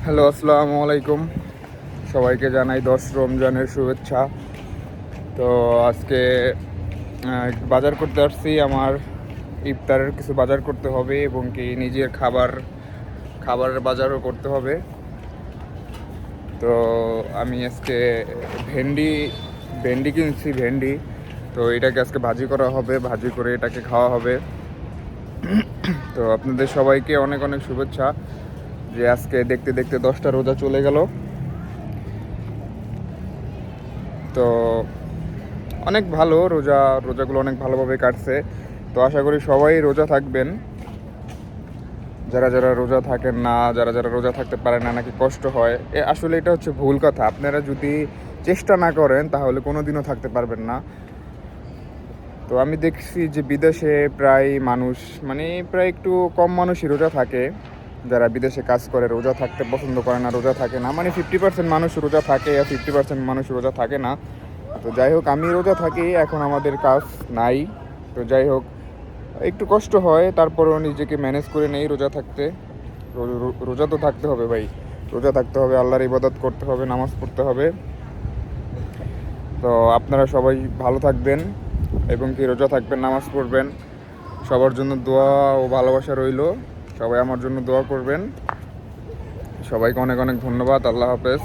Hello, আসসালামু আলাইকুম। সবাইকে জানাই 10 রমজানের শুভেচ্ছা। তো আজকে একটু বাজার করতে আসছি। আমার ইফতারের কিছু বাজার করতে হবে এবং কি নিজের খাবারের বাজারও করতে হবে। তো আমি আজকে ভেন্ডি ভেন্ডি কিনছি। তো এটাকে আজকে ভাজি করা হবে, ভাজি করে এটাকে খাওয়া হবে। তো আপনাদের সবাইকে অনেক অনেক শুভেচ্ছা যে আজকে দেখতে দেখতে 10টা রোজা চলে গেল। তো অনেক ভালো, রোজাগুলো অনেক ভালোভাবে কাটছে। তো আশা করি সবাই রোজা থাকবেন। যারা যারা রোজা থাকেন না, যারা যারা রোজা থাকতে পারে না, নাকি কষ্ট হয়, আসলে এটা হচ্ছে ভুল কথা। আপনারা যদি চেষ্টা না করেন তাহলে কোনো দিনও থাকতে পারবেন না। তো আমি দেখছি যে বিদেশে প্রায় একটু কম মানুষই রোজা থাকে। যারা বিদেশে কাজ করে রোজা থাকতে পছন্দ করে না, রোজা থাকে না, 50% মানুষ রোজা থাকে আর 50% মানুষ রোজা থাকে না। তো যাই হোক, আমি রোজা থাকি, এখন আমাদের কাজ নাই। তো যাই হোক, একটু কষ্ট হয়, তারপরেও নিজেকে ম্যানেজ করে নেই রোজা থাকতে। রোজা তো থাকতে হবে ভাই, রোজা থাকতে হবে, আল্লাহর ইবাদত করতে হবে, নামাজ পড়তে হবে। তো আপনারা সবাই ভালো থাকবেন এবং কি রোজা থাকবেন, নামাজ পড়বেন। সবার জন্য দোয়া ও ভালোবাসা রইল। সবাই আমার জন্য দোয়া করবেন। সবাইকে অনেক অনেক ধন্যবাদ। আল্লাহ হাফেজ।